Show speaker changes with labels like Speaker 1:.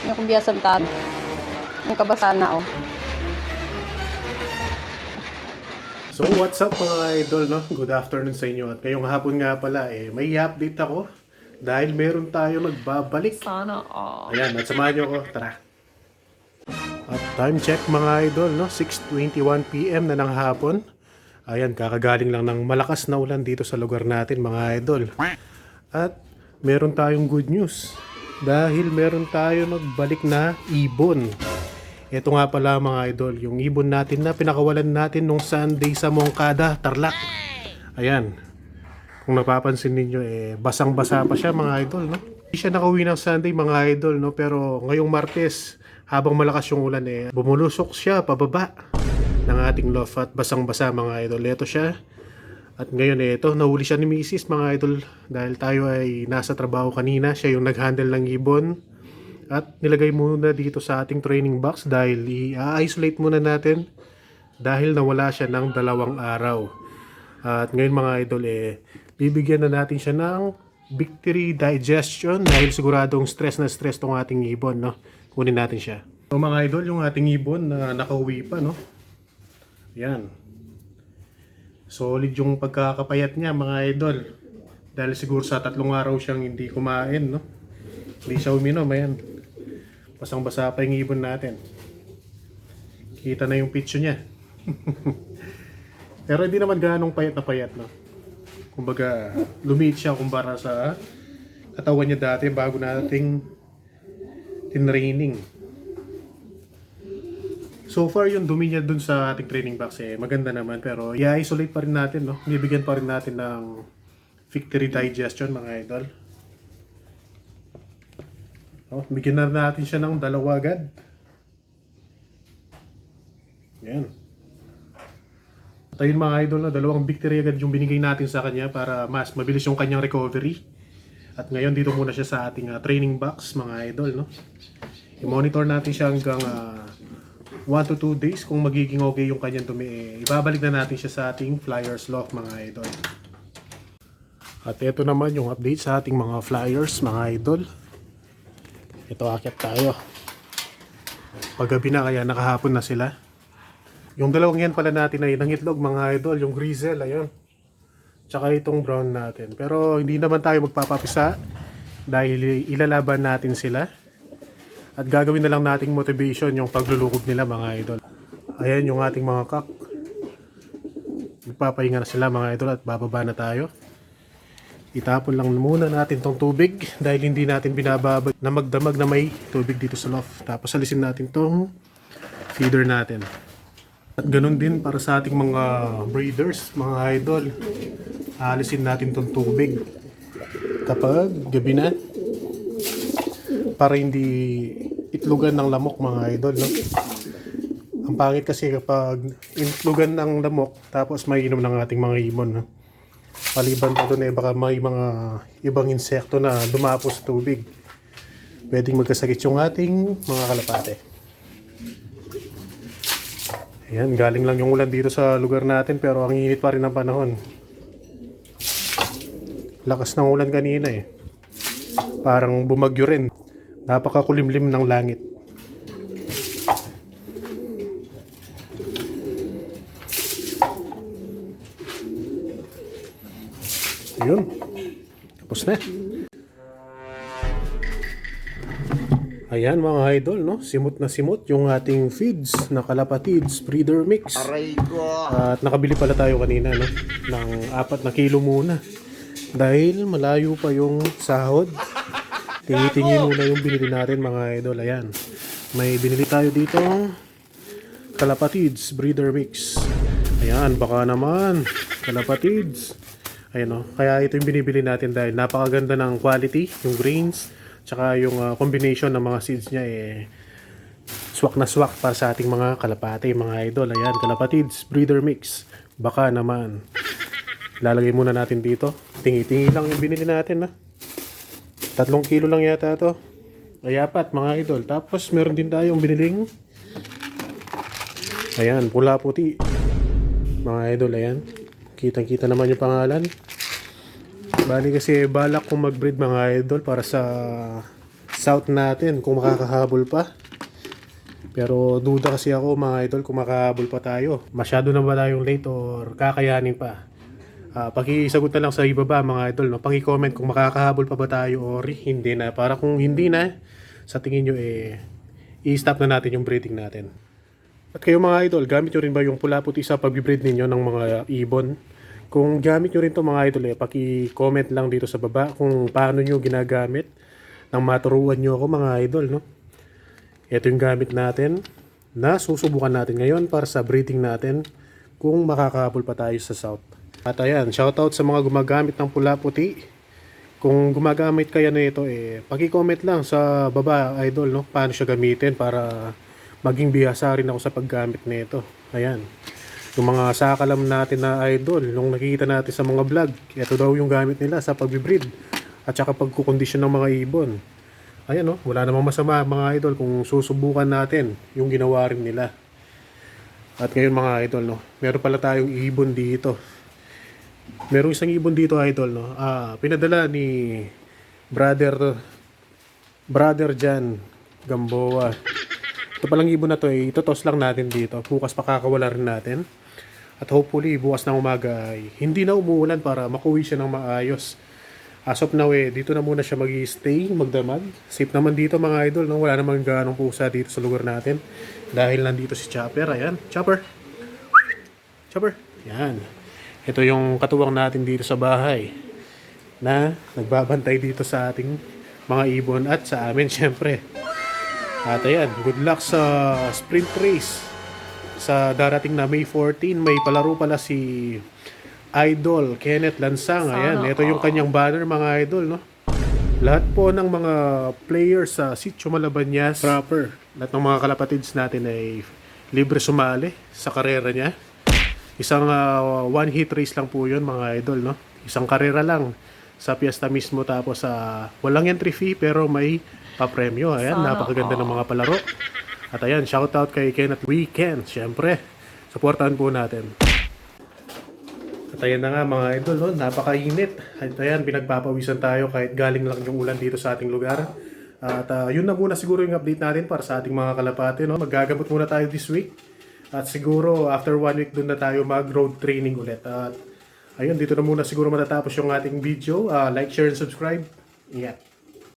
Speaker 1: Yung kubiyasan tan. Yung kabasana, oh.
Speaker 2: So what's up mga idol, no? Good afternoon sa inyo. At ngayong hapon nga pala, may i-update ako dahil meron tayo nagbabalik.
Speaker 1: Sana, oh.
Speaker 2: Ayan, at samahan nyo ako. Tara. At time check mga idol, no? 6:21 PM na ng hapon. Ayan, kakagaling lang ng malakas na ulan dito sa lugar natin mga idol. At meron tayong good news. Dahil meron tayo nagbalik na ibon. Ito nga pala mga idol, yung ibon natin na pinakawalan natin nung Sunday sa Moncada, Tarlac. Ayan. Kung napapansin ninyo, basang-basa pa siya mga idol, no? Hindi siya nakauwi ng Sunday mga idol, no? Pero ngayong Martes, habang malakas yung ulan, bumulusok siya pababa ng ating loft at basang-basa mga idol. Ito siya. At ngayon, ito, nahuli siya ni Mrs. mga idol. Dahil tayo ay nasa trabaho kanina, siya yung nag-handle ng ibon. At nilagay muna dito sa ating training box dahil i-isolate muna natin dahil nawala siya ng 2 araw. At ngayon mga idol, bibigyan na natin siya ng victory digestion dahil siguradong stress na stress tong ating ibon, no? Kunin natin siya. So mga idol, yung ating ibon na nakauwi pa, no? Yan. Solid yung pagkakapayat niya mga idol. Dahil siguro sa 3 araw siyang hindi kumain, no? Hindi siya uminom, ayan. Basang-basa pa yung ibon natin. Kita na yung picture niya. Pero hindi naman ganong payat na payat, no? Kumbaga, lumiit siya kumpara sa katawan niya dati bago nating tinraining. So far, yung dumi niya dun sa ating training box, maganda naman. Pero i-isolate pa rin natin, no? Bibigyan pa rin natin ng victory digestion, mga idol. Bigyan na natin siya ng 2 agad. Yan. At ayun mga idol, na 2 victory agad yung binigay natin sa kanya para mas mabilis yung kanyang recovery. At ngayon dito muna siya sa ating training box mga idol, no? I-monitor natin siya hanggang 1 to 2 days. Kung magiging okay yung kanyang dumi, ibabalik na natin siya sa ating flyers loft mga idol. At ito naman yung update sa ating mga flyers mga idol. Ito, akyat tayo. Paggabi na kaya nakahapon na sila. Yung 2 yan pala natin ay nangitlog mga idol. Yung grizzle, ayun. Tsaka itong brown natin. Pero hindi naman tayo magpapapisa dahil ilalaban natin sila. At gagawin na lang nating motivation yung paglulukog nila mga idol. Ayan yung ating mga cock. Magpapahinga na sila mga idol at bababa na tayo. Itapon lang muna natin tong tubig dahil hindi natin binababad na magdamag na may tubig dito sa loft. Tapos alisin natin tong feeder natin. At ganun din para sa ating mga breeders, mga idol. Alisin natin tong tubig kapag gabi na para hindi itlugan ng lamok mga idol, no? Ang pangit kasi kapag itlugan ng lamok tapos may inom ng ating mga ibon, no? Maliban pa doon baka may mga ibang insekto na dumapos sa tubig. Pwedeng magkasakit yung ating mga kalapate. Ayan, galing lang yung ulan dito sa lugar natin pero ang init pa rin ng panahon. Lakas ng ulan kanina Parang bumagyo rin. Napakakulimlim ng langit. Yun. Tapos na. Ayan mga idol, no? Simot na simot yung ating feeds na Kalapatids breeder mix.
Speaker 3: Aray ko!
Speaker 2: At nakabili pala tayo kanina, no? Ng 4 na kilo muna. Dahil malayo pa yung sahod. Tingi-tingi muna yung binili natin mga idol. Ayan. May binili tayo dito Kalapatids breeder mix. Ayan, baka naman Kalapatids. Ayan, no? Kaya ito yung binibili natin dahil napakaganda ng quality, yung grains, tsaka yung combination ng mga seeds niya swak na swak para sa ating mga kalapate, mga idol. Ayan, Kalapatids breeder mix. Baka naman. Lalagay muna natin dito. Tingi-tingi lang yung binili natin, 3 kilo lang yata to. Ay 4 mga idol. Tapos meron din tayong biniling. Ayan, pula-puti. Mga idol, ayan. Kitang-kita naman yung pangalan. Bali kasi balak kong mag-breed mga idol para sa south natin kung makakahabol pa. Pero duda kasi ako mga idol kung makahabol pa tayo. Masyado na ba tayong late or kakayanin pa? Pakisagot na lang sa ibaba mga idol, no? Paki-comment kung makakahabol pa ba tayo or hindi na. Para kung hindi na, sa tingin nyo i-stop na natin yung breeding natin. At kayo mga idol, gamit nyo rin ba yung pula puti sa pag-breed ninyo ng mga ibon? Kung gamit nyo rin to mga idol, paki-comment lang dito sa baba kung paano nyo ginagamit nang maturuan nyo ako mga idol, no? Ito yung gamit natin na susubukan natin ngayon para sa breeding natin kung makakahabol pa tayo sa south. At ayan, shoutout sa mga gumagamit ng pula puti. Kung gumagamit kayo na ito, paki-comment lang sa baba idol, no? Paano siya gamitin para maging bihasa rin ako sa paggamit nito. Ayan. Yung mga sakalam natin na idol, nung nakikita natin sa mga vlog, ito daw yung gamit nila sa pag-breed at saka pagkukondisyon ng mga ibon. Ayan, no? Wala namang masama mga idol kung susubukan natin yung ginawa rin nila. At ngayon mga idol, no? Meron pala tayong ibon dito. Merong isang ibon dito idol, no? Pinadala ni brother Jan Gamboa. Ito palang ibon na to itotos lang natin dito. Bukas pakakawala rin natin. At hopefully bukas ng umaga ay hindi na umuulan para makuwi siya ng maayos. As of now dito na muna siya mag-stay, magdamag. Safe naman dito mga idol, no? Wala namang ganong pusa dito sa lugar natin. Dahil nandito si Chopper, ayan. Chopper! Chopper! Yan. Ito yung katuwang natin dito sa bahay na nagbabantay dito sa ating mga ibon at sa amin syempre. At ayan, good luck sa sprint race. Sa darating na May 14, may palaro pala si Idol Kenneth Lansang. Ayan, ito yung kanyang banner mga idol, no? Lahat po ng mga players sa Sitio Malabanyas proper, lahat ng mga kalapatids natin ay libre sumali sa karera niya. Isang one hit race lang po yun mga idol, no? Isang karera lang sa piyesta mismo, tapos walang entry fee pero may papremyo. Ayan, napakaganda ng mga palaro. At ayan, shoutout kay Kenneth Weekend. Siyempre, supportahan po natin. At ayan na nga mga idol, no? Napakainit. At ayan, pinagpapawisan tayo kahit galing lang yung ulan dito sa ating lugar. At yun na muna siguro yung update natin para sa ating mga kalapate, no? Maggagamot muna tayo this week. At siguro after 1 week dun na tayo mag-road training ulit. At ayun, dito na muna siguro matatapos yung ating video. Like, share, and subscribe. Ingat.